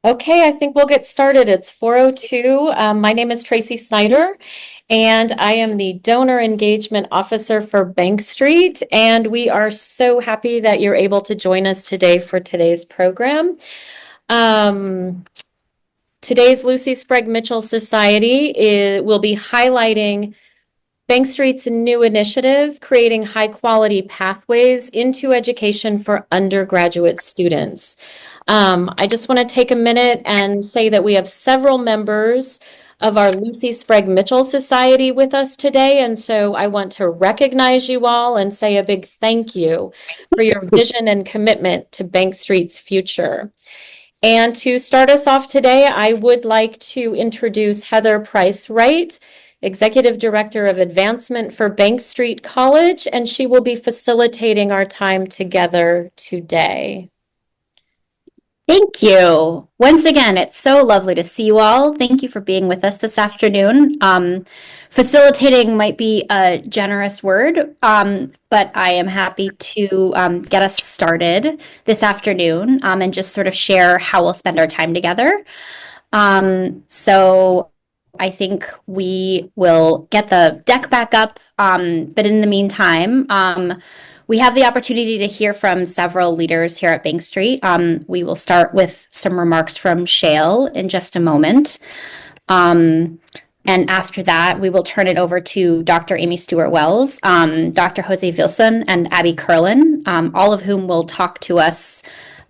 Okay, I think we'll get started. It's 4:02. My name is Tracy Snyder, and I am the Donor Engagement Officer for Bank Street. And we are so happy that you're able to join us today for today's program. Um, Today's Lucy Sprague Mitchell will be highlighting Bank Street's new initiative, creating high quality pathways into education for undergraduate students. I just want to take a minute and say that we have several members of our Lucy Sprague Mitchell Society with us today. And so I want to recognize you all and say a big thank you for your vision and commitment to Bank Street's future. And to start us off today, I would like to introduce Heather Price Wright, Executive Director of Advancement for Bank Street College, and she will be facilitating our time together today. Thank you. Once again, it's so lovely to see you all. Thank you for being with us this afternoon. Facilitating might be a generous word, but I am happy to get us started this afternoon and just sort of share how we'll spend our time together. So I think we will get the deck back up, but in the meantime, we have the opportunity to hear from several leaders here at Bank Street. We will start with some remarks from Shael in just a moment. And after that, we will turn it over to Dr. Amy Stuart Wells, Dr. José Vilson, and Abby Kerlin, all of whom will talk to us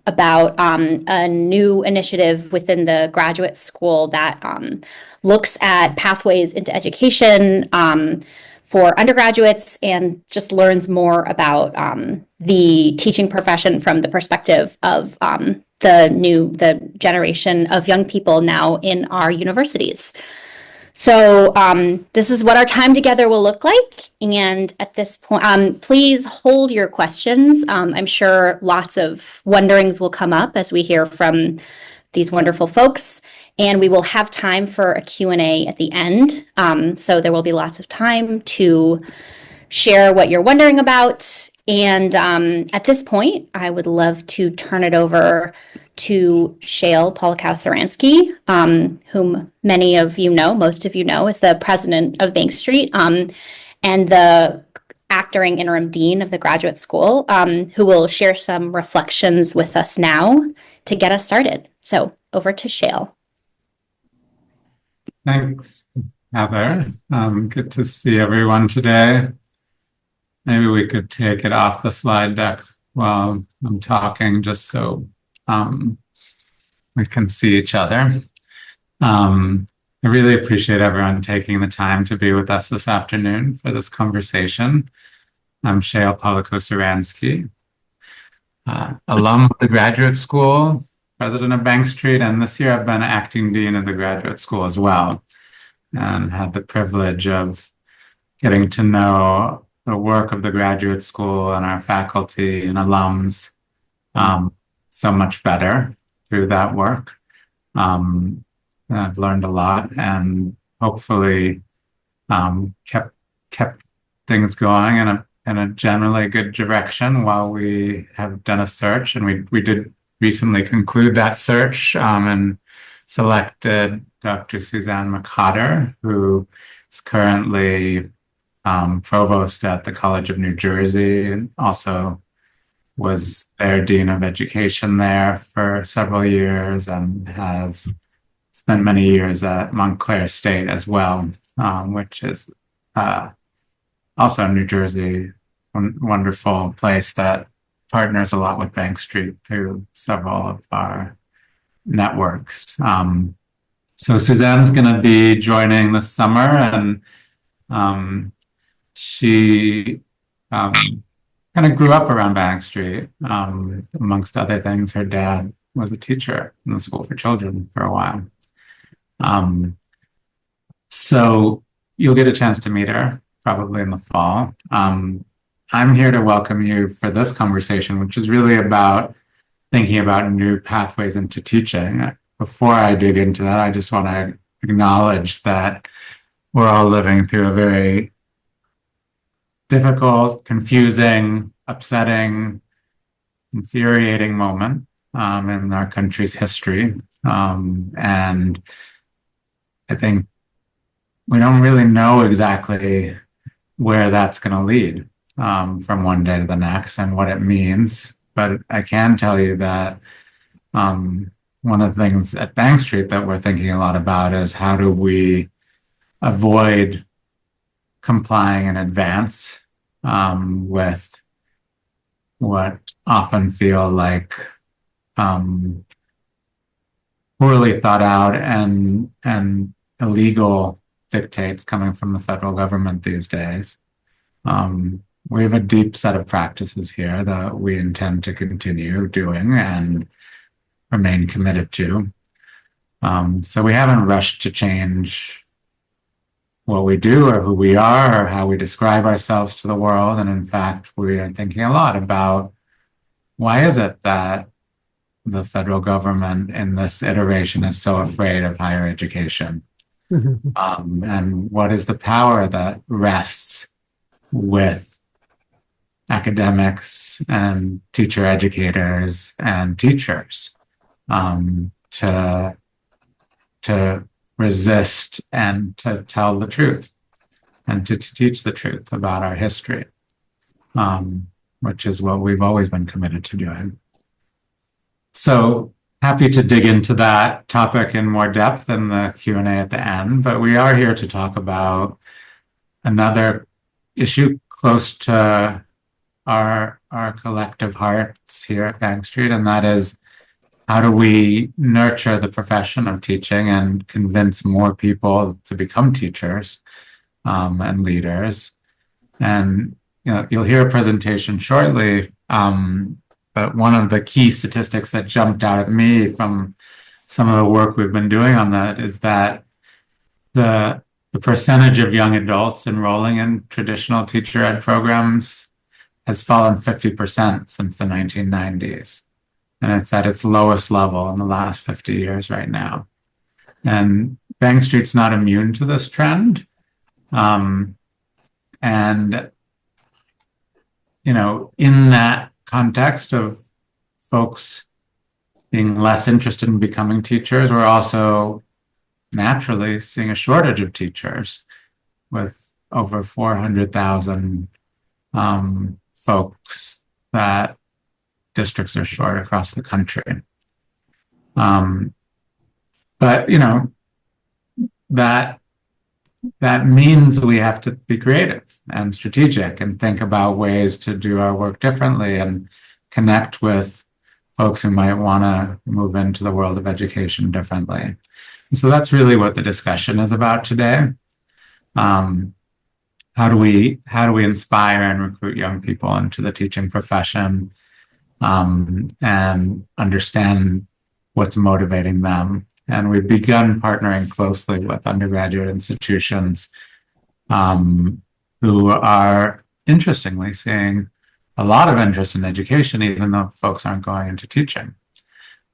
about a new initiative within the graduate school that looks at pathways into education for undergraduates and just learns more about the teaching profession from the perspective of the generation of young people now in our universities. So this is what our time together will look like. And at this point, please hold your questions. I'm sure lots of wonderings will come up as we hear from these wonderful folks. And we will have time for a Q&A at the end. So there will be lots of time to share what you're wondering about. And at this point, I would love to turn it over to Shael Polakow-Suransky, whom many of you know, most of you know, is the president of Bank Street and the acting interim dean of the graduate school, who will share some reflections with us now to get us started. So over to Shael. Thanks, Heather. Good to see everyone today. Maybe we could take it off the slide deck while I'm talking, just so we can see each other. I really appreciate everyone taking the time to be with us this afternoon for this conversation. I'm Shael Polakow-Suransky, alum of the graduate school, president of Bank Street, and this year I've been acting dean of the graduate school as well, and had the privilege of getting to know the work of the graduate school and our faculty and alums so much better through that work. I've learned a lot and hopefully kept things going in a generally good direction while we have done a search, and we did recently conclude that search and selected Dr. Suzanne McCotter, who is currently provost at the College of New Jersey and also was their dean of education there for several years and has spent many years at Montclair State as well, which is also New Jersey, wonderful place that partners a lot with Bank Street through several of our networks. So Suzanne's going to be joining this summer, and she kind of grew up around Bank Street. Amongst other things, her dad was a teacher in the school for children for a while. So you'll get a chance to meet her probably in the fall. I'm here to welcome you for this conversation, which is really about thinking about new pathways into teaching. Before I dig into that, I just want to acknowledge that we're all living through a very difficult, confusing, upsetting, infuriating moment in our country's history. And I think we don't really know exactly where that's going to lead from one day to the next and what it means. But I can tell you that one of the things at Bank Street that we're thinking a lot about is how do we avoid complying in advance with what often feel like poorly thought out and illegal dictates coming from the federal government these days. We have a deep set of practices here that we intend to continue doing and remain committed to. So we haven't rushed to change what we do or who we are or how we describe ourselves to the world. And in fact, we are thinking a lot about why is it that the federal government in this iteration is so afraid of higher education? And what is the power that rests with academics and teacher educators and teachers to resist and to tell the truth and to teach the truth about our history, which is what we've always been committed to doing. So happy to dig into that topic in more depth in the Q&A at the end, but we are here to talk about another issue close to our collective hearts here at Bank Street, and that is how do we nurture the profession of teaching and convince more people to become teachers and leaders. And you'll hear a presentation shortly, but one of the key statistics that jumped out at me from some of the work we've been doing on that is that the percentage of young adults enrolling in traditional teacher ed programs has fallen 50% since the 1990s. And it's at its lowest level in the last 50 years right now. And Bank Street's not immune to this trend. And, in that context of folks being less interested in becoming teachers, we're also naturally seeing a shortage of teachers with over 400,000 folks that districts are short across the country. But that means we have to be creative and strategic and think about ways to do our work differently and connect with folks who might want to move into the world of education differently. And so that's really what the discussion is about today. How do we inspire and recruit young people into the teaching profession and understand what's motivating them? And we've begun partnering closely with undergraduate institutions who are interestingly seeing a lot of interest in education, even though folks aren't going into teaching.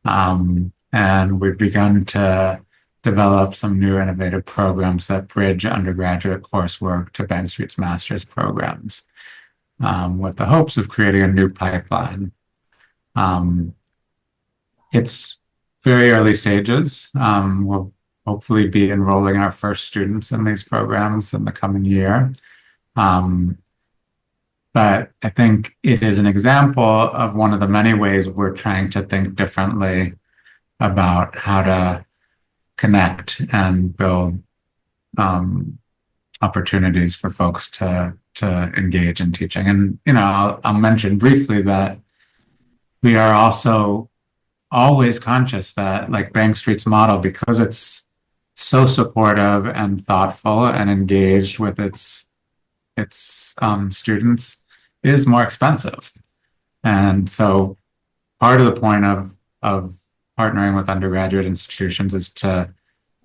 And we've begun to develop some new innovative programs that bridge undergraduate coursework to Bank Street's master's programs with the hopes of creating a new pipeline. It's very early stages. We'll hopefully be enrolling our first students in these programs in the coming year. But I think it is an example of one of the many ways we're trying to think differently about how to connect and build opportunities for folks to engage in teaching. And I'll mention briefly that we are also always conscious that, like Bank Street's model, because it's so supportive and thoughtful and engaged with its students, is more expensive. And so part of the point of partnering with undergraduate institutions is to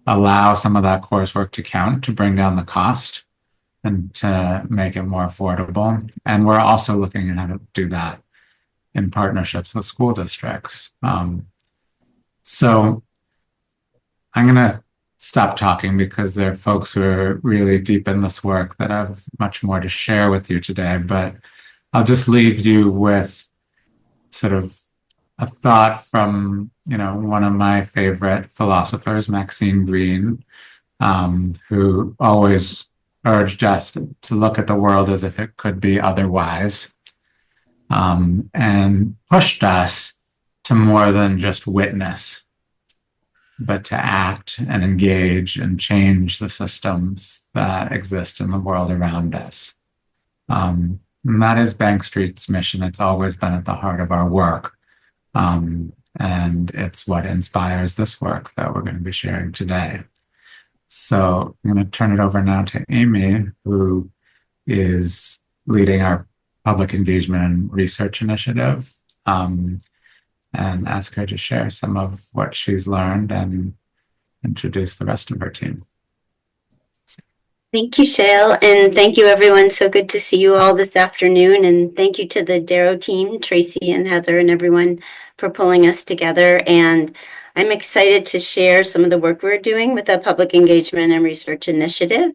allow some of that coursework to count, to bring down the cost and to make it more affordable. And we're also looking at how to do that in partnerships with school districts. So I'm going to stop talking because there are folks who are really deep in this work that have much more to share with you today. But I'll just leave you with sort of a thought from, one of my favorite philosophers, Maxine Greene, who always urged us to look at the world as if it could be otherwise, and pushed us to more than just witness, but to act and engage and change the systems that exist in the world around us. And that is Bank Street's mission. It's always been at the heart of our work. And it's what inspires this work that we're going to be sharing today. So I'm going to turn it over now to Amy, who is leading our public engagement and research initiative, and ask her to share some of what she's learned and introduce the rest of her team. Thank you, Shael, and thank you, everyone. So good to see you all this afternoon, and thank you to the Darrow team, Tracy and Heather and everyone for pulling us together. And I'm excited to share some of the work we're doing with the Public Engagement and Research Initiative.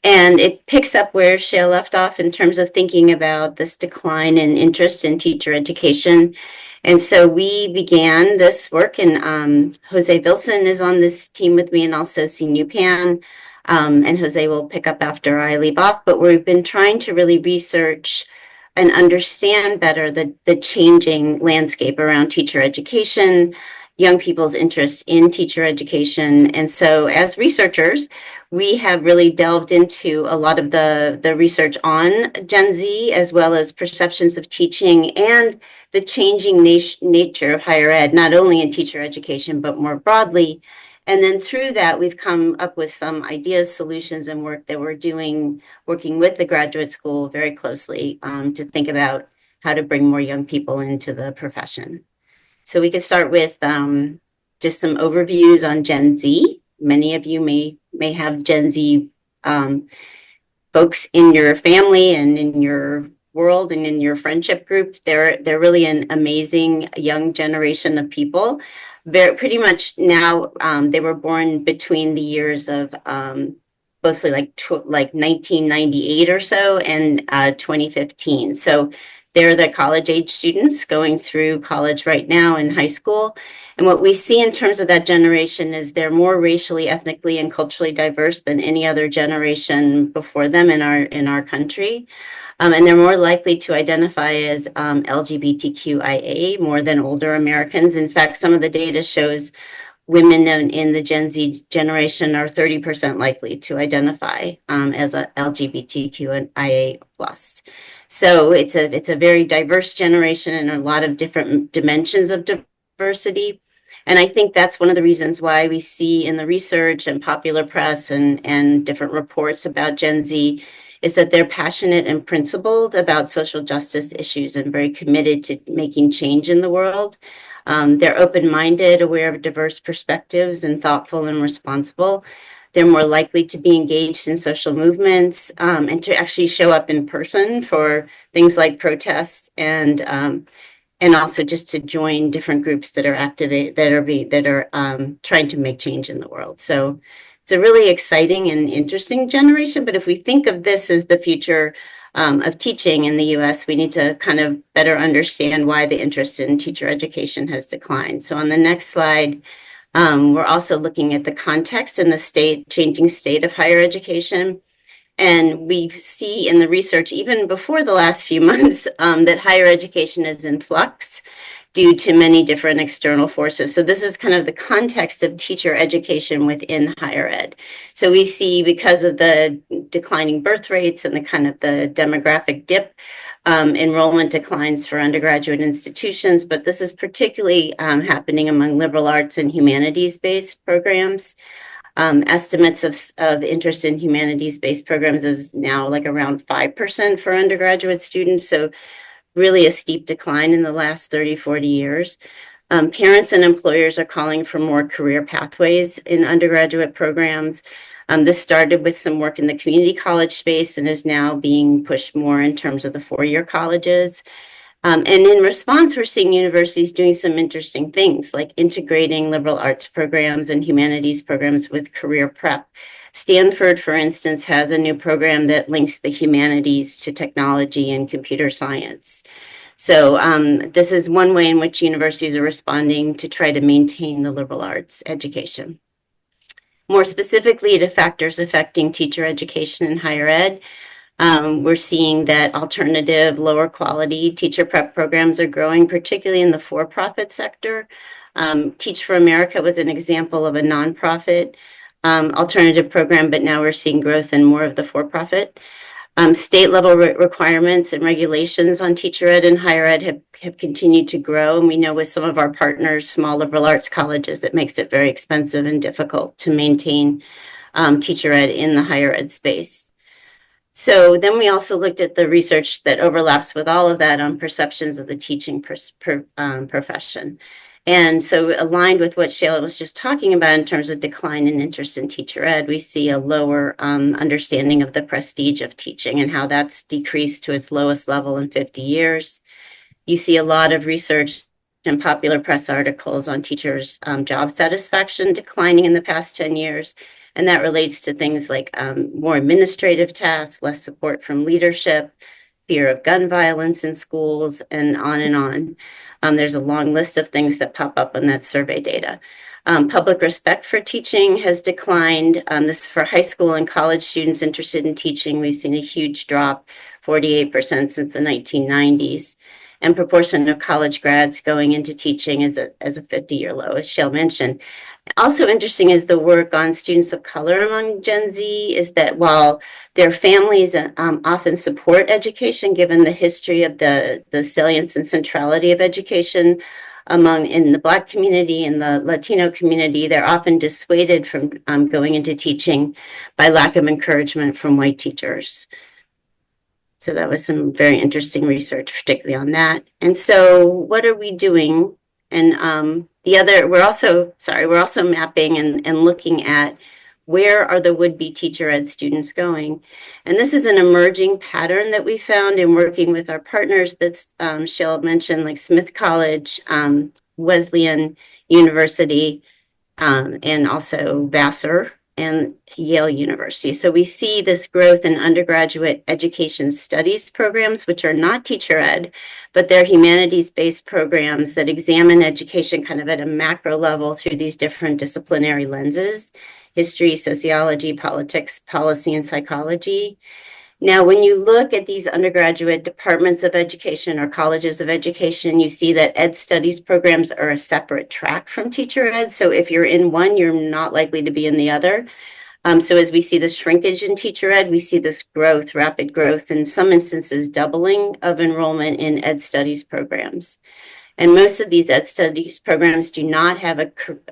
And it picks up where Shael left off in terms of thinking about this decline in interest in teacher education. And so we began this work, and José Vilson is on this team with me, and also Sinupan. And Jose will pick up after I leave off, but we've been trying to really research and understand better the changing landscape around teacher education, young people's interest in teacher education. And so as researchers, we have really delved into a lot of the research on Gen Z, as well as perceptions of teaching and the changing nature of higher ed, not only in teacher education, but more broadly. And then through that, we've come up with some ideas, solutions, and work that we're doing, working with the graduate school very closely to think about how to bring more young people into the profession. So we could start with just some overviews on Gen Z. Many of you may have Gen Z folks in your family and in your world and in your friendship group. They're really an amazing young generation of people. Very pretty much now, they were born between the years of mostly like 1998 or so and 2015. So they're the college age students going through college right now in high school. And what we see in terms of that generation is they're more racially, ethnically, and culturally diverse than any other generation before them in our country. And they're more likely to identify as LGBTQIA more than older Americans. In fact, some of the data shows women in the Gen Z generation are 30% likely to identify as a LGBTQIA plus. So it's a very diverse generation and a lot of different dimensions of diversity. And I think that's one of the reasons why we see in the research and popular press and different reports about Gen Z is that they're passionate and principled about social justice issues and very committed to making change in the world. They're open-minded, aware of diverse perspectives, and thoughtful and responsible. They're more likely to be engaged in social movements and to actually show up in person for things like protests and also just to join different groups that are trying to make change in the world. So it's a really exciting and interesting generation. But if we think of this as the future of teaching in the US, we need to kind of better understand why the interest in teacher education has declined. So on the next slide, we're also looking at the context and the changing state of higher education. And we see in the research, even before the last few months, that higher education is in flux due to many different external forces. So this is kind of the context of teacher education within higher ed. So we see, because of the declining birth rates and the kind of the demographic dip, enrollment declines for undergraduate institutions, but this is particularly happening among liberal arts and humanities-based programs. Estimates of interest in humanities-based programs is now like around 5% for undergraduate students. So really a steep decline in the last 30, 40 years. Parents and employers are calling for more career pathways in undergraduate programs. This started with some work in the community college space and is now being pushed more in terms of the four-year colleges. And in response, we're seeing universities doing some interesting things like integrating liberal arts programs and humanities programs with career prep. Stanford, for instance, has a new program that links the humanities to technology and computer science. So this is one way in which universities are responding to try to maintain the liberal arts education. More specifically, to factors affecting teacher education in higher ed, we're seeing that alternative, lower quality teacher prep programs are growing, particularly in the for-profit sector. Teach for America was an example of a nonprofit alternative program, but now we're seeing growth in more of the for-profit. State level requirements and regulations on teacher ed and higher ed have continued to grow. And we know with some of our partners, small liberal arts colleges, it makes it very expensive and difficult to maintain teacher ed in the higher ed space. So then we also looked at the research that overlaps with all of that on perceptions of the teaching profession. And so aligned with what Shael was just talking about in terms of decline in interest in teacher ed, we see a lower understanding of the prestige of teaching and how that's decreased to its lowest level in 50 years. You see a lot of research and popular press articles on teachers' job satisfaction declining in the past 10 years. And that relates to things like more administrative tasks, less support from leadership, fear of gun violence in schools, and on and on. There's a long list of things that pop up in that survey data. Public respect for teaching has declined. This for high school and college students interested in teaching. We've seen a huge drop, 48% since the 1990s. And proportion of college grads going into teaching is a 50-year low, as Shael mentioned. Also interesting is the work on students of color among Gen Z is that while their families often support education, given the history of the salience and centrality of education in the Black community and the Latino community, they're often dissuaded from going into teaching by lack of encouragement from white teachers. So that was some very interesting research, particularly on that. And so what are we doing? And we're also mapping and looking at where are the would-be teacher ed students going. And this is an emerging pattern that we found in working with our partners that's Shael mentioned, like Smith College, Wesleyan University, and also Vassar and Yale University. So we see this growth in undergraduate education studies programs, which are not teacher ed, but they're humanities-based programs that examine education kind of at a macro level through these different disciplinary lenses: history, sociology, politics, policy, and psychology. Now, when you look at these undergraduate departments of education or colleges of education, you see that ed studies programs are a separate track from teacher ed. So if you're in one, you're not likely to be in the other. So as we see the shrinkage in teacher ed, we see this growth, rapid growth, in some instances doubling of enrollment in ed studies programs. And most of these ed studies programs do not have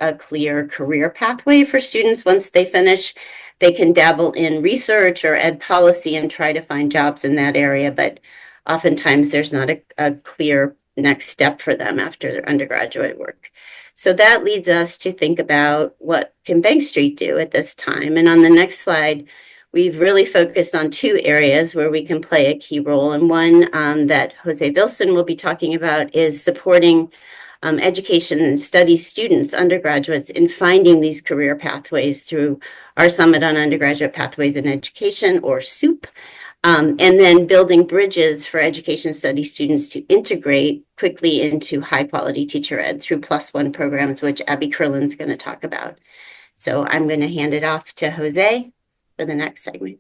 a clear career pathway for students once they finish. They can dabble in research or ed policy and try to find jobs in that area, but oftentimes there's not a clear next step for them after their undergraduate work. So that leads us to think about what can Bank Street do at this time. And on the next slide, we've really focused on two areas where we can play a key role. And one that José Vilson will be talking about is supporting education and studies students, undergraduates, in finding these career pathways through our Summit on Undergraduate Pathways in Education, or SUP, and then building bridges for education studies students to integrate quickly into high quality teacher ed through +1 programs, which Abby Kerlin's going to talk about. So I'm going to hand it off to Jose for the next segment.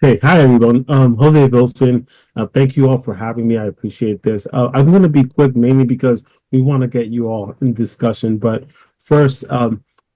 Okay, hi everyone. José Vilson. Thank you all for having me. I appreciate this. I'm going to be quick, mainly because we want to get you all in discussion. But first,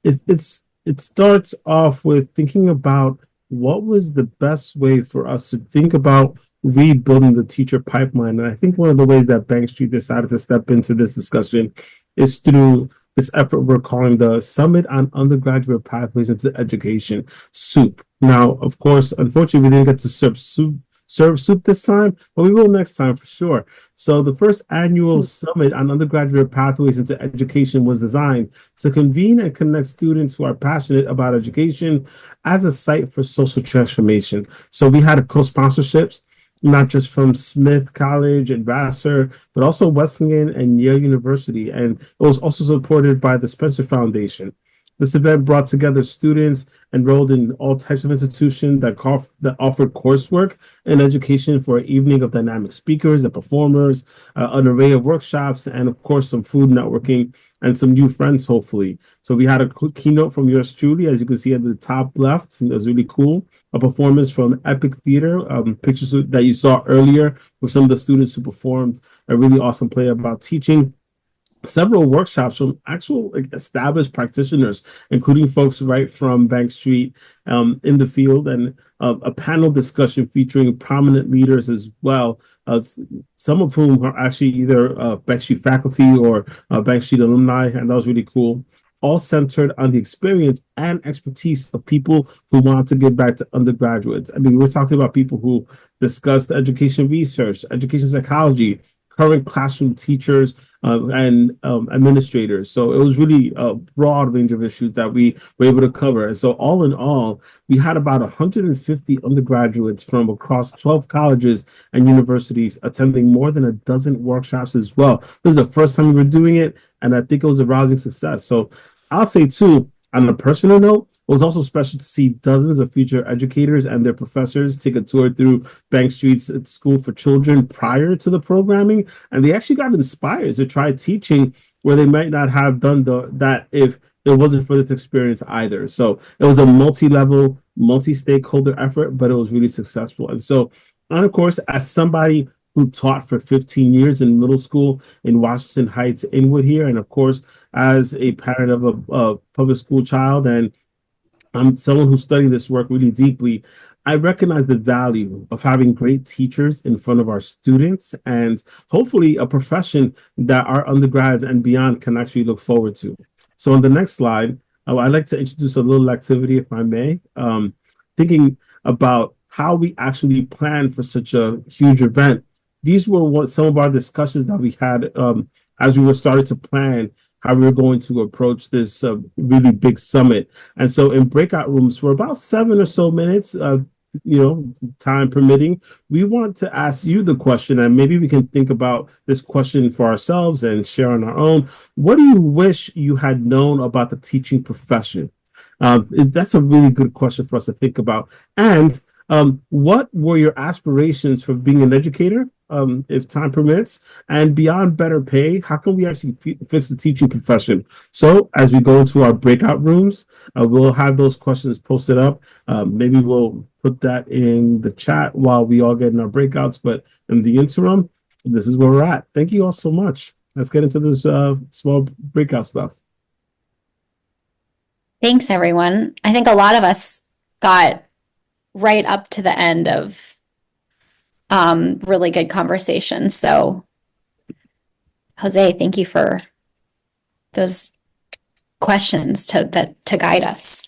it starts off with thinking about what was the best way for us to think about rebuilding the teacher pipeline. And I think one of the ways that Bank Street decided to step into this discussion is through this effort we're calling the Summit on Undergraduate Pathways into Education, SUP. Now, of course, unfortunately, we didn't get to serve SUP this time, but we will next time for sure. So the first annual Summit on Undergraduate Pathways into Education was designed to convene and connect students who are passionate about education as a site for social transformation. So we had co-sponsorships, not just from Smith College and Vassar, but also Wesleyan and Yale University. And it was also supported by the Spencer Foundation. This event brought together students enrolled in all types of institutions that offered coursework and education for an evening of dynamic speakers and performers, an array of workshops, and of course, some food networking and some new friends, hopefully. So we had a quick keynote from yours truly, as you can see at the top left. And it was really cool. A performance from Epic Theater, pictures that you saw earlier with some of the students who performed a really awesome play about teaching. Several workshops from actual established practitioners, including folks right from Bank Street in the field, and a panel discussion featuring prominent leaders as well, some of whom are actually either Bank Street faculty or Bank Street alumni, and that was really cool. All centered on the experience and expertise of people who want to give back to undergraduates. I mean, we're talking about people who discussed education research, education psychology, current classroom teachers, and administrators. So it was really a broad range of issues that we were able to cover. And so all in all, we had about 150 undergraduates from across 12 colleges and universities attending more than a dozen workshops as well. This is the first time we were doing it, and I think it was a rousing success. So I'll say too, on a personal note, it was also special to see dozens of future educators and their professors take a tour through Bank Street's School for Children prior to the programming, and they actually got inspired to try teaching where they might not have done that if it wasn't for this experience either. So it was a multi-level, multi-stakeholder effort, but it was really successful. And of course, as somebody who taught for 15 years in middle school in Washington Heights, Inwood here, and of course, as a parent of a public school child, and I'm someone who studied this work really deeply, I recognize the value of having great teachers in front of our students, and hopefully a profession that our undergrads and beyond can actually look forward to. So on the next slide, I'd like to introduce a little activity, if I may, thinking about how we actually plan for such a huge event. These were some of our discussions that we had as we were starting to plan how we were going to approach this really big summit. And so in breakout rooms for about 7 or so minutes, time permitting, we want to ask you the question, and maybe we can think about this question for ourselves and share on our own. What do you wish you had known about the teaching profession? That's a really good question for us to think about. And what were your aspirations for being an educator, if time permits, and beyond better pay? How can we actually fix the teaching profession? So as we go into our breakout rooms, we'll have those questions posted up. Maybe we'll put that in the chat while we all get in our breakouts. But in the interim, this is where we're at. Thank you all so much. Let's get into this small breakout stuff. Thanks, everyone. I think a lot of us got right up to the end of really good conversation. So, Jose, thank you for those questions to guide us.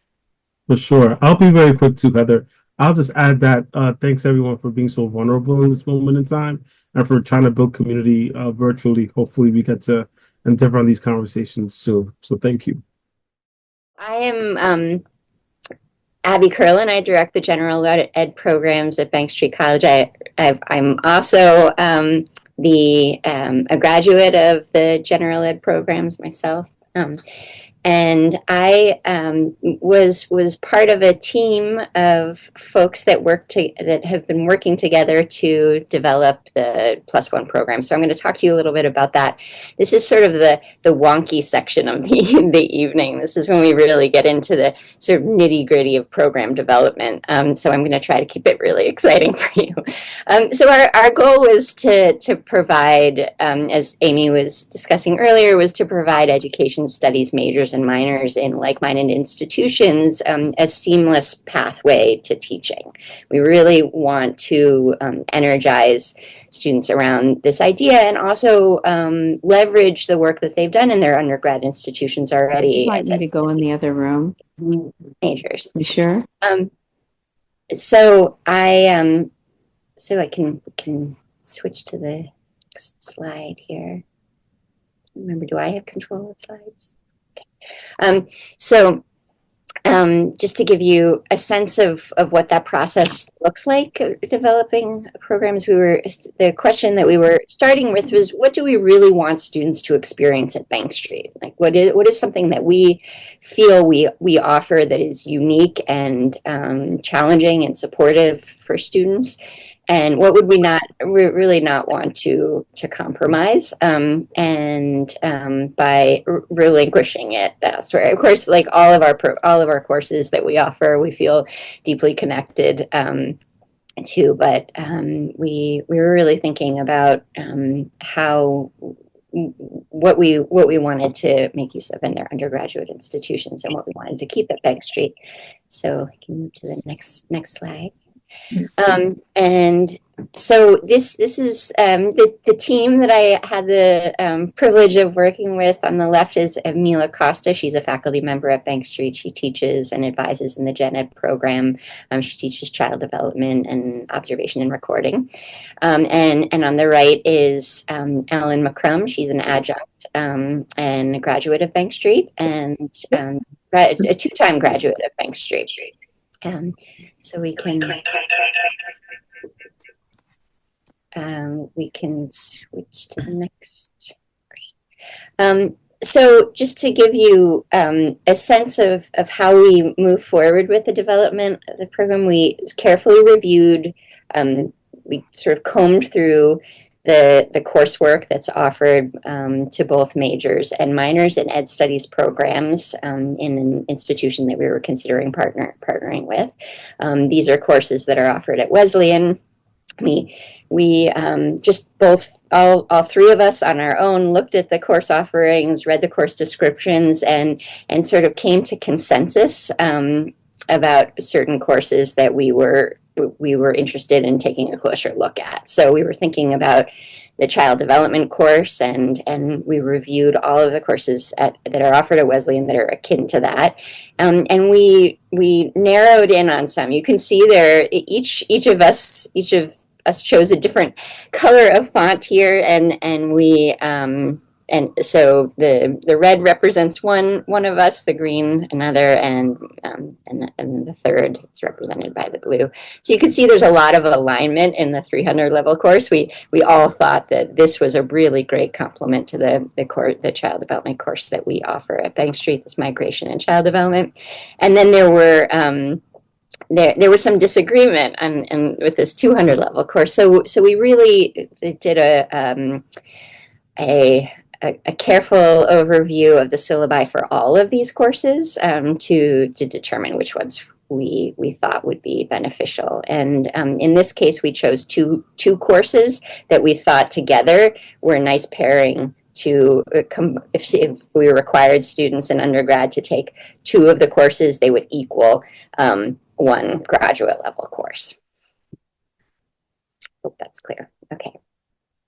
For sure. I'll be very quick too, Heather. I'll just add that thanks everyone for being so vulnerable in this moment in time and for trying to build community virtually. Hopefully we get to endeavor on these conversations soon. So thank you. I am Abby Kerlin. I direct the general ed programs at Bank Street College. I'm also a graduate of the general ed programs myself. And I was part of a team of folks that that have been working together to develop the +1 program. So I'm going to talk to you a little bit about that. This is sort of the wonky section of the evening. This is when we really get into the sort of nitty-gritty of program development. So I'm going to try to keep it really exciting for you. So our goal was to provide, as Amy was discussing earlier, was to provide education studies majors and minors in like-minded institutions a seamless pathway to teaching. We really want to energize students around this idea and also leverage the work that they've done in their undergrad institutions already. Would you like me to go in the other room? Majors. You sure? So I can switch to the next slide here. Remember, do I have control of slides? Okay. just to give you a sense of what that process looks like, developing programs, the question that we were starting with was, what do we really want students to experience at Bank Street? Like, what is something that we feel we offer that is unique and challenging and supportive for students? And what would we really not want to compromise, by relinquishing it elsewhere? Of course, like all of our courses that we offer, we feel deeply connected to. But we were really thinking about how what we wanted to make use of in their undergraduate institutions and what we wanted to keep at Bank Street. So I can move to the next slide. And so this is the team that I had the privilege of working with. On the left is Mila Costa. She's a faculty member at Bank Street. She teaches and advises in the Gen Ed program. She teaches child development and observation and recording. And on the right is Ellen McCrum. She's an adjunct and a graduate of Bank Street, and a two-time graduate of Bank Street. So we can switch to the next. Great. So just to give you a sense of how we move forward with the development of the program, we carefully reviewed, we sort of combed through the coursework that's offered to both majors and minors in Ed Studies programs in an institution that we were considering partnering with. These are courses that are offered at Wesleyan. We just all three of us on our own looked at the course offerings, read the course descriptions, and sort of came to consensus about certain courses that we were interested in taking a closer look at. So we were thinking about the child development course, and we reviewed all of the courses that are offered at Wesleyan that are akin to that. And we narrowed in on some. You can see there, each of us chose a different color of font here, and we and so the red represents one of us, the green another, and the third is represented by the blue. So you can see there's a lot of alignment in the 300 level course. We all thought that this was a really great complement to the child development course that we offer at Bank Street, this migration and child development. And then there were there was some disagreement with this 200 level course. So we really did a careful overview of the syllabi for all of these courses to determine which ones we thought would be beneficial. And in this case, we chose two courses that we thought together were a nice pairing to if we required students in undergrad to take two of the courses, they would equal one graduate level course. Hope that's clear. Okay.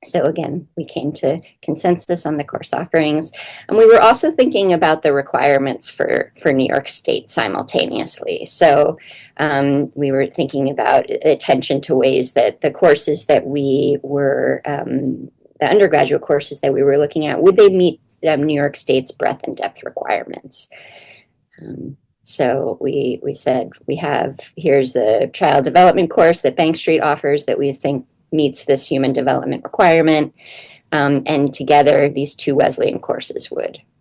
So again, we came to consensus on the course offerings, and we were also thinking about the requirements for New York State simultaneously. So we were thinking about attention to ways that the courses that we were, the undergraduate courses that we were looking at, would they meet New York State's breadth and depth requirements? So we said here's the child development course that Bank Street offers that we think meets this human development requirement, and together these two Wesleyan courses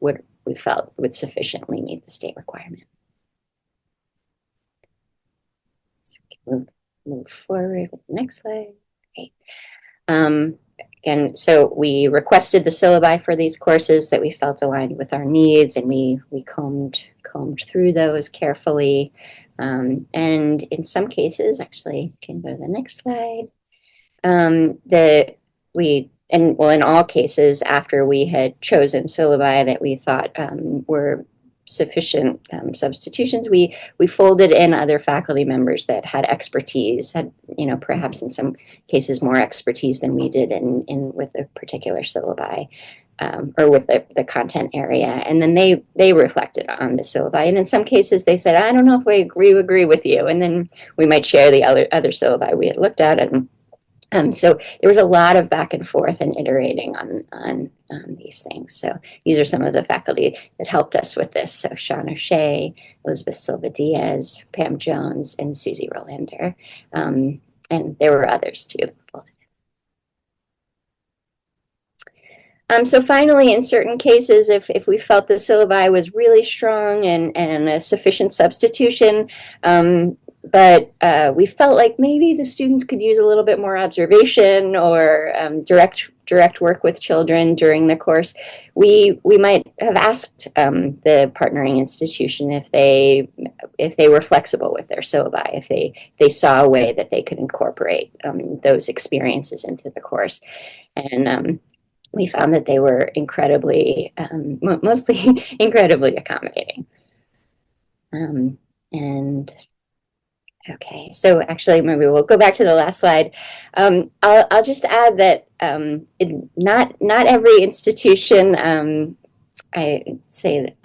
we felt would sufficiently meet the state requirement. So we can move forward with the next slide. Great. And so we requested the syllabi for these courses that we felt aligned with our needs, and we combed through those carefully. And in some cases, actually, can go to the next slide. In all cases, after we had chosen syllabi that we thought were sufficient substitutions, we folded in other faculty members that had expertise, perhaps in some cases more expertise than we did in with a particular syllabi or with the content area, and then they reflected on the syllabi, and in some cases they said, I don't know if we agree with you, and then we might share the other syllabi we had looked at, and so there was a lot of back and forth and iterating on these things. So these are some of the faculty that helped us with this. So Sean O'Shea, Elizabeth Silva Diaz, Pam Jones, and Susie Rolander. And there were others too. So finally, in certain cases, if we felt the syllabi was really strong and a sufficient substitution, but we felt like maybe the students could use a little bit more observation or direct work with children during the course, we might have asked the partnering institution if they were flexible with their syllabi, if they saw a way that they could incorporate those experiences into the course. And we found that they were incredibly, mostly incredibly accommodating. And okay, so actually, maybe we'll go back to the last slide. I'll just add that not every institution, I say,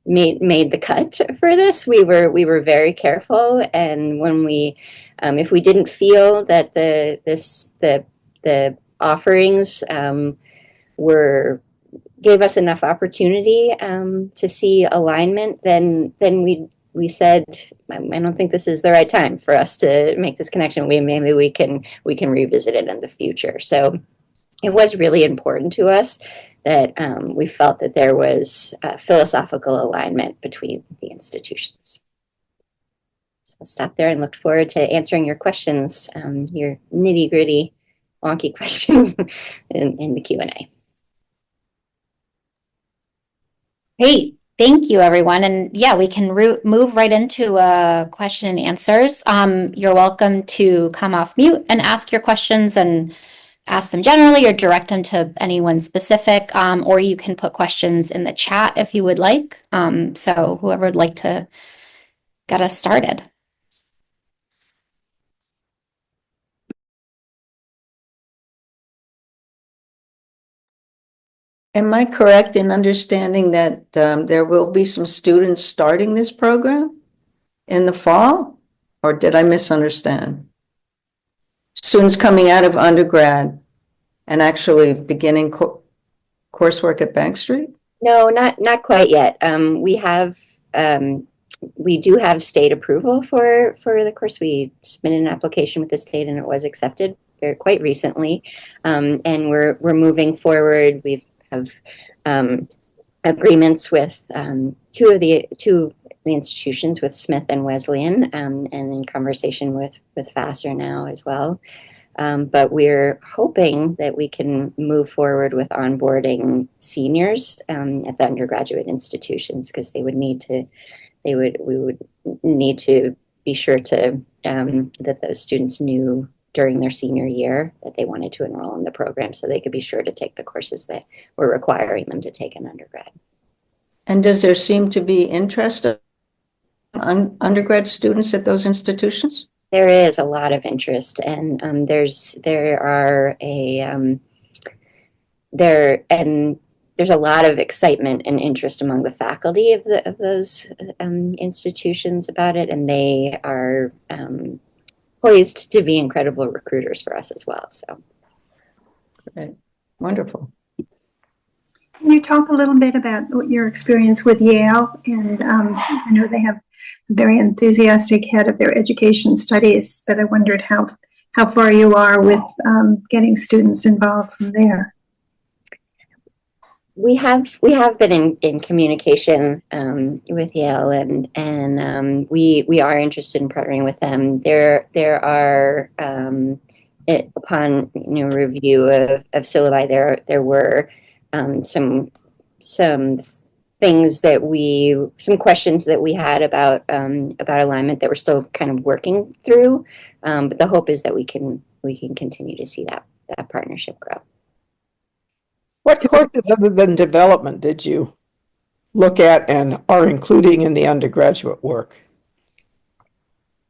made the cut for this. We were very careful, and when if we didn't feel that the offerings gave us enough opportunity to see alignment, then we said, I don't think this is the right time for us to make this connection. Maybe we can revisit it in the future. So it was really important to us that we felt that there was philosophical alignment between the institutions. So I'll stop there and look forward to answering your questions, your nitty gritty wonky questions in the Q&A. Great. Thank you, everyone. And yeah, we can move right into question and answers. You're welcome to come off mute and ask your questions and ask them generally or direct them to anyone specific, or you can put questions in the chat if you would like. So whoever would like to get us started. Am I correct in understanding that there will be some students starting this program in the fall? Or did I misunderstand? Students coming out of undergrad and actually beginning coursework at Bank Street? No, not quite yet. We do have state approval for the course. We submitted an application with the state and it was accepted quite recently. And we're moving forward. We have agreements with two of the institutions, with Smith and Wesleyan, and in conversation with Vassar now as well. But we're hoping that we can move forward with onboarding seniors at the undergraduate institutions, because we would need to be sure to that those students knew during their senior year that they wanted to enroll in the program, so they could be sure to take the courses that we're requiring them to take in undergrad. And does there seem to be interest on undergrad students at those institutions? There is a lot of interest, and there's a lot of excitement and interest among the faculty of those institutions about it, and they are poised to be incredible recruiters for us as well. So, great, wonderful. Can you talk a little bit about your experience with Yale? And I know they have a very enthusiastic head of their education studies, but I wondered how far you are with getting students involved from there. We have been in communication with Yale, and we are interested in partnering with them. There are upon review of syllabi, there were some things that some questions that we had about alignment that we're still kind of working through. But the hope is that we can continue to see that partnership grow. What courses other than development did you look at and are including in the undergraduate work?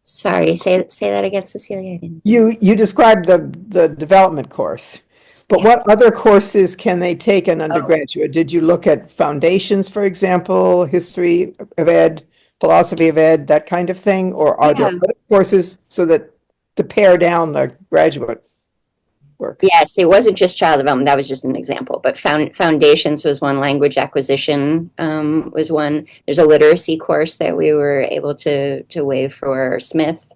Sorry, say that again, Cecilia. You described the development course, but what other courses can they take in undergraduate? Did you look at foundations, for example, history of ed, philosophy of ed, that kind of thing? Or are there other courses so that to pare down the graduate work? Yes, it wasn't just child development. That was just an example. But foundations was one. Language acquisition was one. There's a literacy course that we were able to waive for Smith.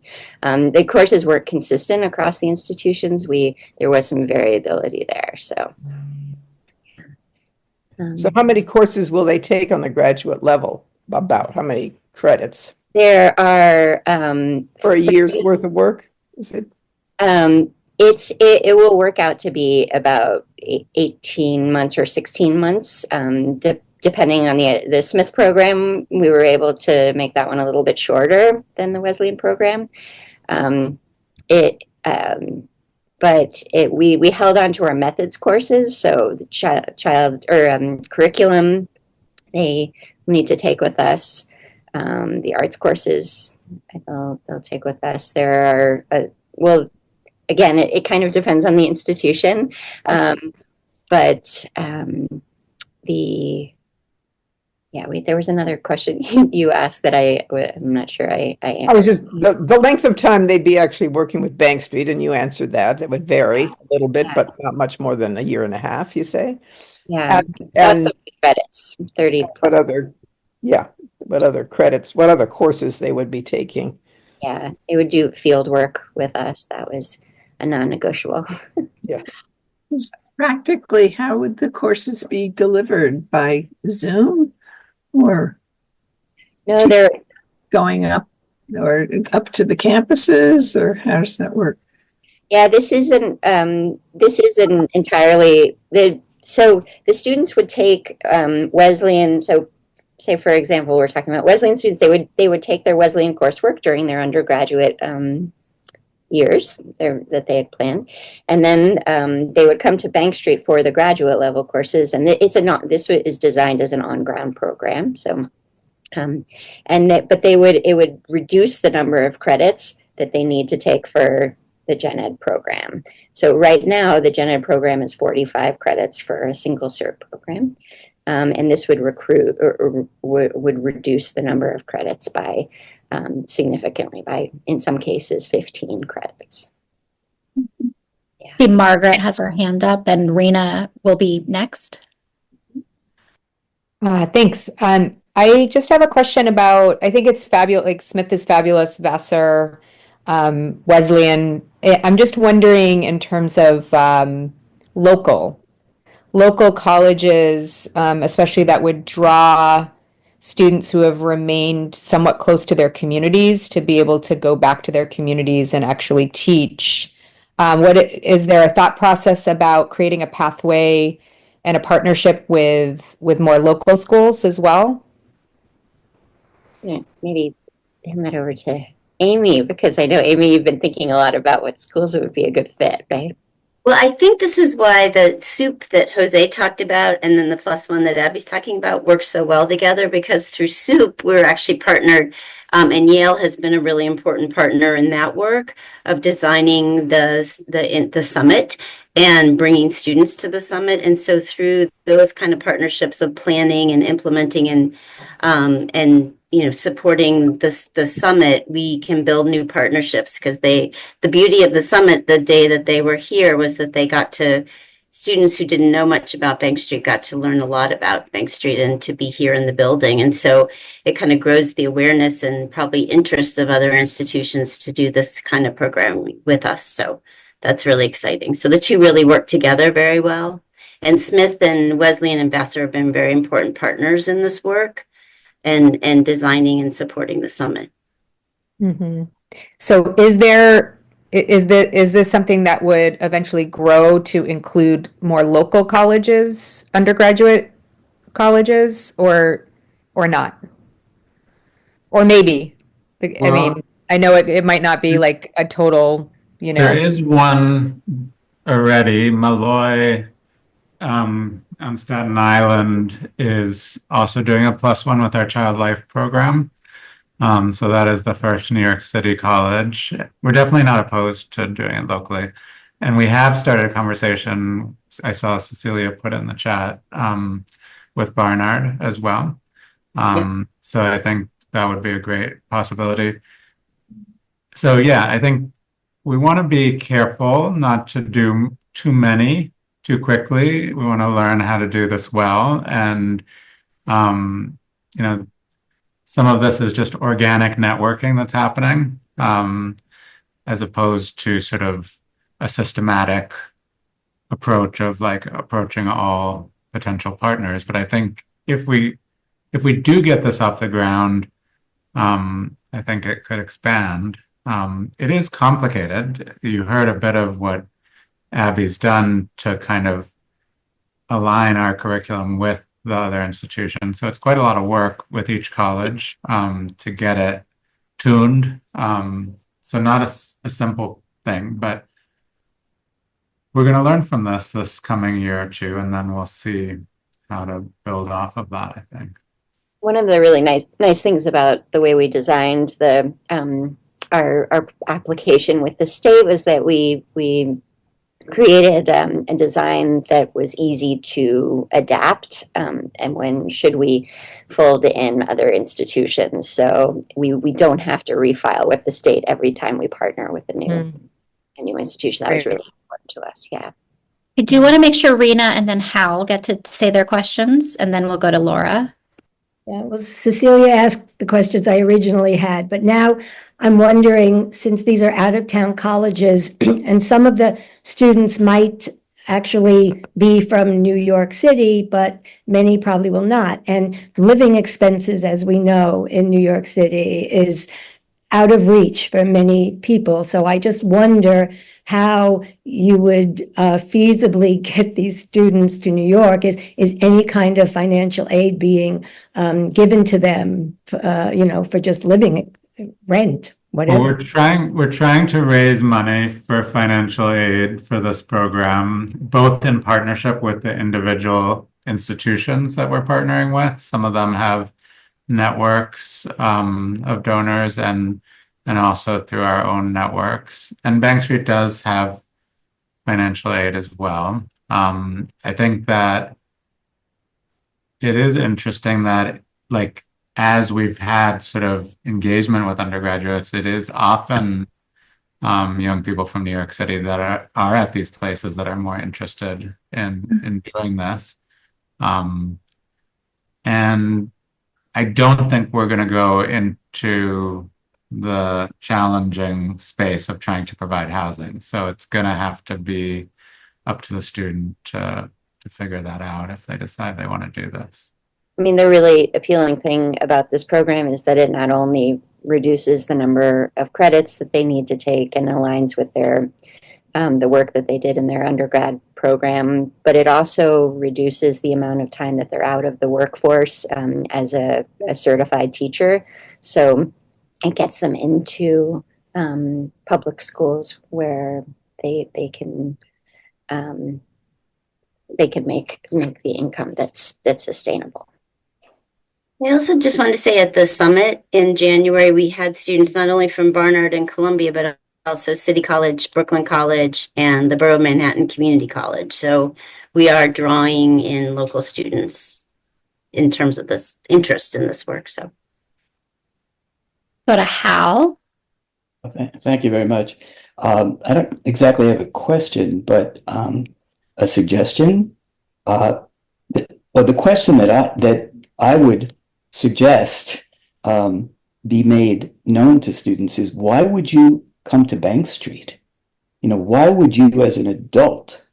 The courses weren't consistent across the institutions. There was some variability there. So, So how many courses will they take on the graduate level? About how many credits there are for a year's worth of work? Is it? It will work out to be about 18 months or 16 months, depending on the Smith program. We were able to make that one a little bit shorter than the Wesleyan program. We held on to our methods courses, so the child or curriculum they need to take with us. The arts courses they'll take with us. There are again, it kind of depends on the institution, there was another question you asked that I'm not sure I answered. I was just the length of time they'd be actually working with Bank Street, and you answered that. It would vary a little bit, but not much more than a year and a half, you say? Yeah, and 30 credits, 30 what plus. what other credits, what other courses they would be taking? Yeah, they would do field work with us. That was a non-negotiable. Yeah. Practically, how would the courses be delivered? By Zoom or No, they're going up or up to the campuses, or how does that work? Yeah, this isn't entirely so the students would take Wesleyan. So say, for example, we're talking about Wesleyan students, they would take their Wesleyan coursework during their undergraduate years that they had planned, and then they would come to Bank Street for the graduate level courses. And this is designed as an on-ground program. So, it would reduce the number of credits that they need to take for the Gen Ed program. So right now, the Gen Ed program is 45 credits for a single cert program. And this would would reduce the number of credits by significantly, by, in some cases, 15 credits. Yeah. See, Margaret has her hand up, and Rena will be next. Thanks. I just have a question about, I think it's fabulous, like Smith is fabulous, Vassar, Wesleyan. I'm just wondering in terms of local colleges, especially that would draw students who have remained somewhat close to their communities to be able to go back to their communities and actually teach. Is there a thought process about creating a pathway and a partnership with more local schools as well? Yeah, maybe hand that over to Amy, because I know, Amy, you've been thinking a lot about what schools would be a good fit, right? Well, I think this is why the soup that Jose talked about and then the plus one that Abby's talking about work so well together, because through soup, we're actually partnered, and Yale has been a really important partner in that work of designing the summit and bringing students to the summit. And so through those kind of partnerships of planning and implementing and supporting the summit, we can build new partnerships, because the beauty of the summit the day that they were here was that students who didn't know much about Bank Street got to learn a lot about Bank Street and to be here in the building. And so it kind of grows the awareness and probably interest of other institutions to do this kind of programming with us. So that's really exciting. So the two really work together very well. And Smith and Wesleyan and Vassar have been very important partners in this work and designing and supporting the summit. Mm-hmm. So is this something that would eventually grow to include more local colleges, undergraduate colleges, or not? Or maybe, I mean, I know it might not be like a total, There is one already. Malloy on Staten Island is also doing a +1 with our Child Life program. So that is the first New York City college. We're definitely not opposed to doing it locally. And we have started a conversation, I saw Cecilia put in the chat, with Barnard as well. So I think that would be a great possibility. So yeah, I think we want to be careful not to do too many too quickly. We want to learn how to do this well. And, you know, some of this is just organic networking that's happening, as opposed to sort of a systematic approach of like approaching all potential partners. But I think if we do get this off the ground, I think it could expand. It is complicated. You heard a bit of what Abby's done to kind of align our curriculum with the other institutions. So it's quite a lot of work with each college to get it tuned. So not a simple thing, but we're going to learn from this coming year or two, and then we'll see how to build off of that, I think. One of the really nice things about the way we designed the our application with the state was that we created a design that was easy to adapt, and when should we fold in other institutions, so we don't have to refile with the state every time we partner with a new institution. That was really important to us. Yeah. I do want to make sure Rena and then Hal get to say their questions, and then we'll go to Laura. Yeah, well, Cecilia asked the questions I originally had, but now I'm wondering, since these are out-of-town colleges, and some of the students might actually be from New York City, but many probably will not. And living expenses, as we know, in New York City is out of reach for many people. So I just wonder how you would feasibly get these students to New York. Is any kind of financial aid being given to them, for just living, rent, whatever? Well, we're trying to raise money for financial aid for this program, both in partnership with the individual institutions that we're partnering with. Some of them have networks of donors, and also through our own networks. And Bank Street does have financial aid as well. I think that it is interesting that, like, as we've had sort of engagement with undergraduates, it is often young people from New York City that are at these places that are more interested in doing this. And I don't think we're going to go into the challenging space of trying to provide housing. So it's going to have to be up to the student to figure that out if they decide they want to do this. I mean, the really appealing thing about this program is that it not only reduces the number of credits that they need to take and aligns with their the work that they did in their undergrad program, but it also reduces the amount of time that they're out of the workforce as a certified teacher. So it gets them into public schools where they can make the income that's sustainable. I also just wanted to say at the summit in January, we had students not only from Barnard and Columbia, but also City College, Brooklyn College, and the Borough of Manhattan Community College. So we are drawing in local students in terms of this interest in this work. So Go to Hal. Thank you very much. I don't exactly have a question, but a suggestion. The question that I would suggest be made known to students is, why would you come to Bank Street? Why would you as an adult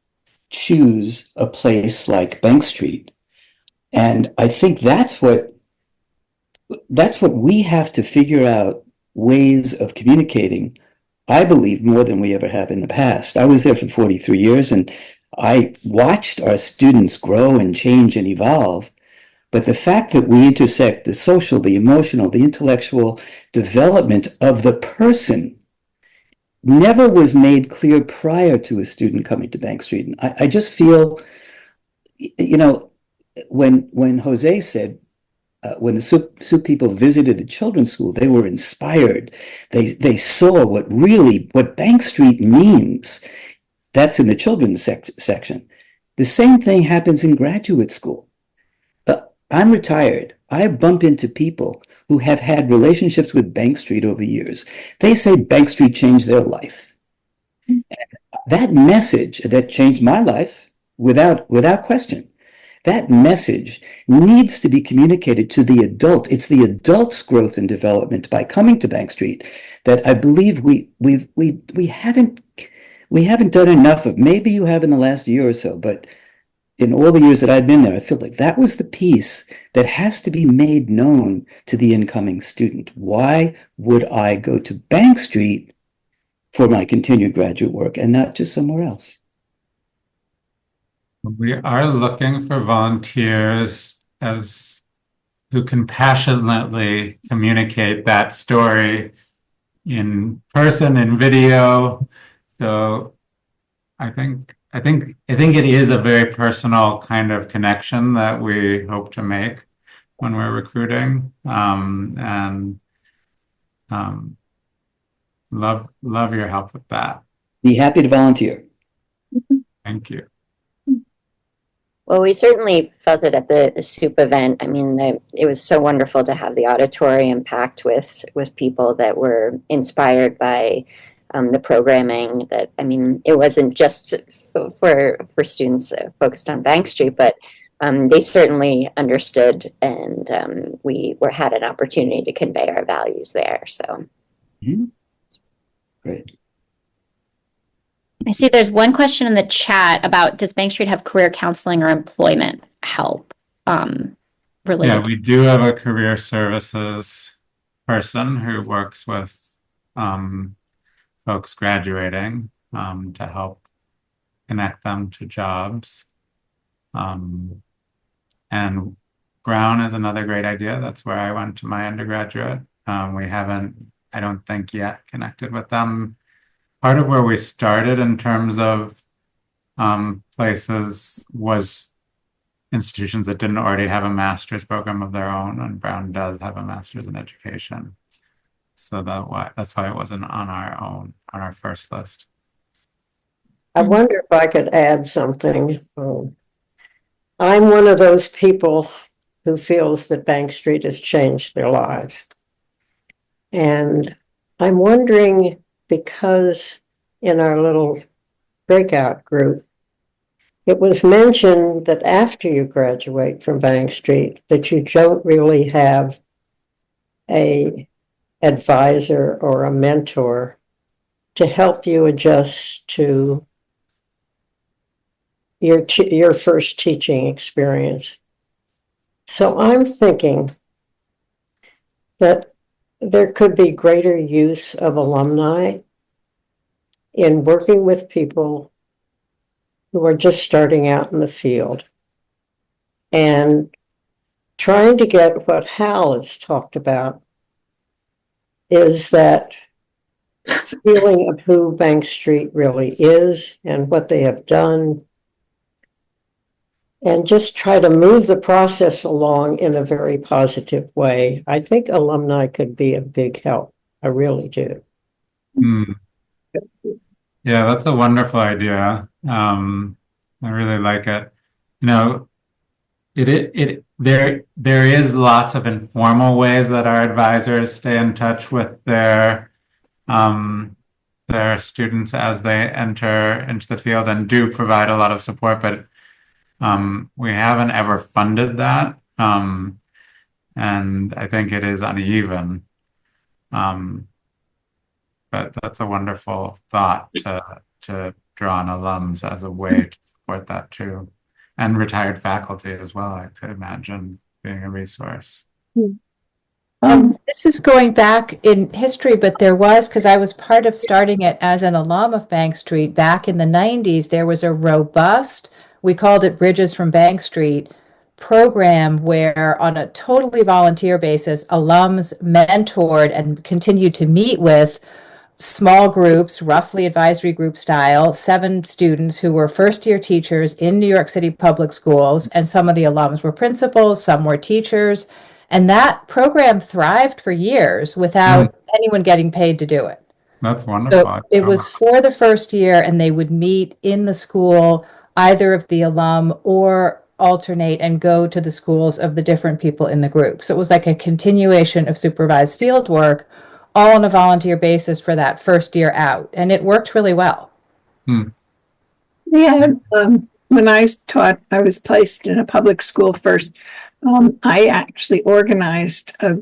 choose a place like Bank Street? And I think that's what we have to figure out, ways of communicating, I believe, more than we ever have in the past. I was there for 43 years, and I watched our students grow and change and evolve. But the fact that we intersect the social, the emotional, the intellectual development of the person never was made clear prior to a student coming to Bank Street. And I just feel, when Jose said, when the soup people visited the children's school, they were inspired. They saw what Bank Street means. That's in the children's section. The same thing happens in graduate school. I'm retired. I bump into people who have had relationships with Bank Street over years. They say Bank Street changed their life. that message that changed my life without question. That message needs to be communicated to the adult. It's the adult's growth and development by coming to Bank Street that I believe we haven't done enough of. Maybe you have in the last year or so, but in all the years that I've been there, I feel like that was the piece that has to be made known to the incoming student. Why would I go to Bank Street for my continued graduate work and not just somewhere else? We are looking for volunteers who can passionately communicate that story in person, in video. So I think it is a very personal kind of connection that we hope to make when we're recruiting. Love your help with that. Be happy to volunteer. Thank you. Well, we certainly felt it at the soup event. I mean, it was so wonderful to have the auditorium packed with people that were inspired by the programming. That, I mean, it wasn't just for students focused on Bank Street, but they certainly understood, and we had an opportunity to convey our values there. So, Great. I see there's one question in the chat about, does Bank Street have career counseling or employment help related? Yeah, we do have a career services person who works with folks graduating to help connect them to jobs. And Brown is another great idea. That's where I went to my undergraduate. We haven't, I don't think, yet connected with them. Part of where we started in terms of places was institutions that didn't already have a master's program of their own, and Brown does have a master's in education. So that's why it wasn't on our first list. I wonder if I could add something. I'm one of those people who feels that Bank Street has changed their lives. And I'm wondering, because in our little breakout group, it was mentioned that after you graduate from Bank Street, that you don't really have a advisor or a mentor to help you adjust to your first teaching experience. So I'm thinking that there could be greater use of alumni in working with people who are just starting out in the field and trying to get what Hal has talked about, is that feeling of who Bank Street really is and what they have done, and just try to move the process along in a very positive way. I think alumni could be a big help. I really do. Yeah, that's a wonderful idea. I really like it. You know, there is lots of informal ways that our advisors stay in touch with their students as they enter into the field and do provide a lot of support, but we haven't ever funded that, and I think it is uneven. But that's a wonderful thought to draw on alums as a way to support that too, and retired faculty as well. I could imagine being a resource. This is going back in history, but there was, because I was part of starting it as an alum of Bank Street back in the 90s, there was a robust, we called it Bridges from Bank Street program, where on a totally volunteer basis, alums mentored and continued to meet with small groups, roughly advisory group style, 7 students who were first-year teachers in New York City public schools, and some of the alums were principals, some were teachers, and that program thrived for years without anyone getting paid to do it. That's wonderful. So it was for the first year, and they would meet in the school, either of the alum or alternate and go to the schools of the different people in the group. So it was like a continuation of supervised field work, all on a volunteer basis for that first year out. And it worked really well. Yeah, when I taught, I was placed in a public school first. I actually organized a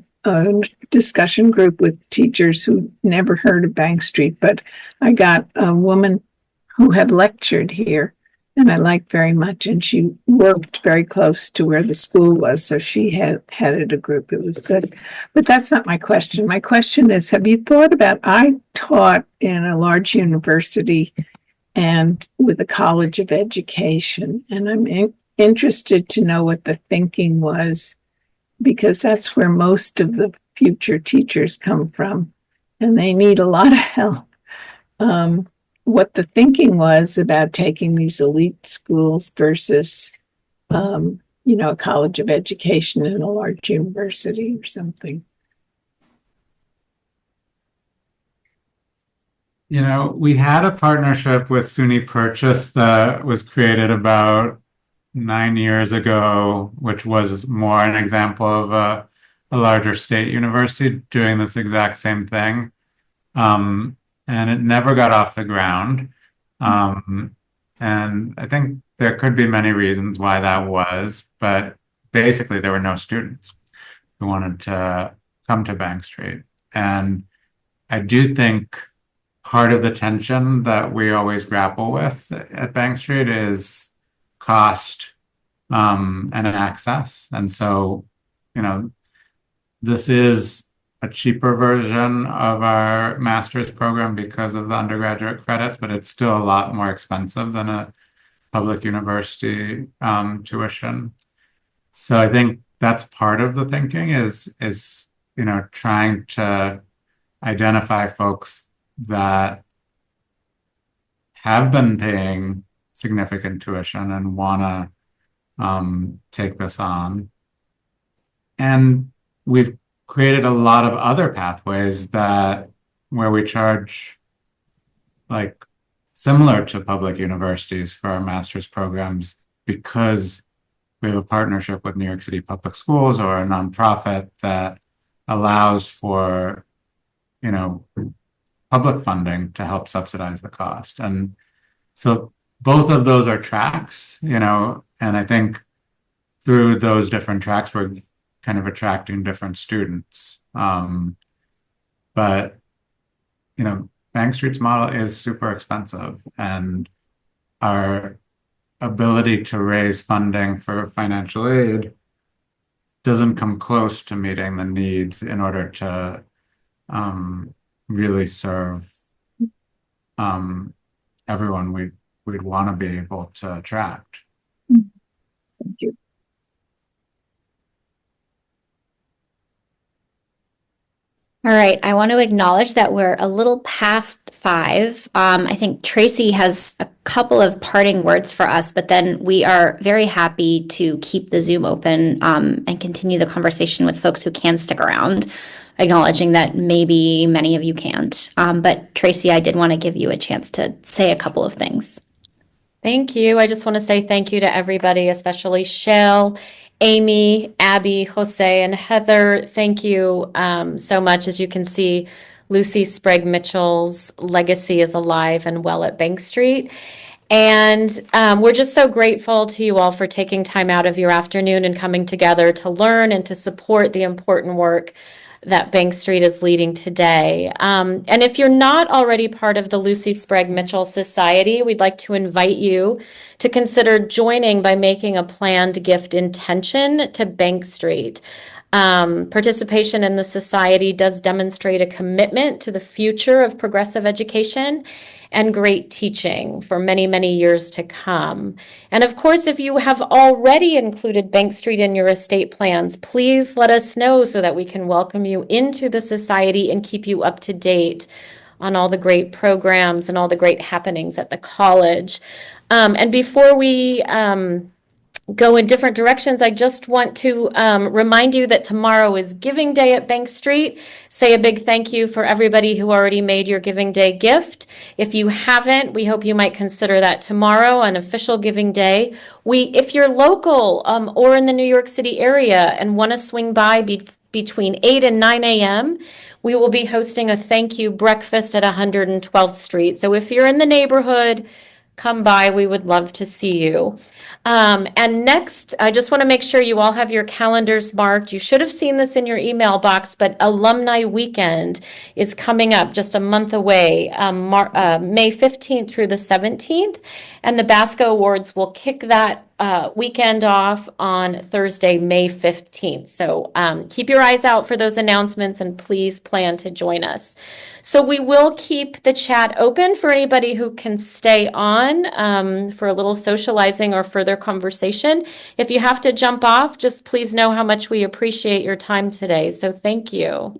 discussion group with teachers who never heard of Bank Street, but I got a woman who had lectured here and I liked very much, and she worked very close to where the school was, so she had headed a group. It was good. But that's not my question. My question is, have you thought about, I taught in a large university and with a college of education, and I'm interested to know what the thinking was, because that's where most of the future teachers come from, and they need a lot of help. What the thinking was about taking these elite schools versus, a college of education in a large university or something. We had a partnership with SUNY Purchase that was created about 9 years ago, which was more an example of a larger state university doing this exact same thing. And it never got off the ground. And I think there could be many reasons why that was, but basically there were no students who wanted to come to Bank Street. And I do think part of the tension that we always grapple with at Bank Street is cost and access. And so, this is a cheaper version of our master's program because of the undergraduate credits, but it's still a lot more expensive than a public university tuition. So I think that's part of the thinking is trying to identify folks that have been paying significant tuition and want to take this on. And we've created a lot of other pathways where we charge similar to public universities for our master's programs, because we have a partnership with New York City Public Schools or a nonprofit that allows for, public funding to help subsidize the cost. And so both of those are tracks, and I think through those different tracks, we're kind of attracting different students. But, Bank Street's model is super expensive, and our ability to raise funding for financial aid doesn't come close to meeting the needs in order to really serve everyone we'd want to be able to attract. Thank you. All right, I want to acknowledge that we're a little past 5. I think Tracy has a couple of parting words for us, but then we are very happy to keep the Zoom open and continue the conversation with folks who can stick around, acknowledging that maybe many of you can't. But Tracy, I did want to give you a chance to say a couple of things. Thank you. I just want to say thank you to everybody, especially Shael, Amy, Abby, Jose, and Heather. Thank you so much. As you can see, Lucy Sprague Mitchell's legacy is alive and well at Bank Street. And we're just so grateful to you all for taking time out of your afternoon and coming together to learn and to support the important work that Bank Street is leading today. And if you're not already part of the Lucy Sprague Mitchell Society, we'd like to invite you to consider joining by making a planned gift intention to Bank Street. Participation in the society does demonstrate a commitment to the future of progressive education and great teaching for many, many years to come. And of course, if you have already included Bank Street in your estate plans, please let us know so that we can welcome you into the society and keep you up to date on all the great programs and all the great happenings at the college. And before we go in different directions, I just want to remind you that tomorrow is Giving Day at Bank Street. Say a big thank you for everybody who already made your Giving Day gift. If you haven't, we hope you might consider that tomorrow, an official Giving Day. If you're local or in the New York City area and want to swing by between 8 and 9 a.m., we will be hosting a thank you breakfast at 112th Street. So if you're in the neighborhood, come by. We would love to see you. And next, I just want to make sure you all have your calendars marked. You should have seen this in your email box, but Alumni Weekend is coming up just a month away, May 15th through the 17th. And the BASCO Awards will kick that weekend off on Thursday, May 15th. So keep your eyes out for those announcements and please plan to join us. So we will keep the chat open for anybody who can stay on for a little socializing or further conversation. If you have to jump off, just please know how much we appreciate your time today. So thank you.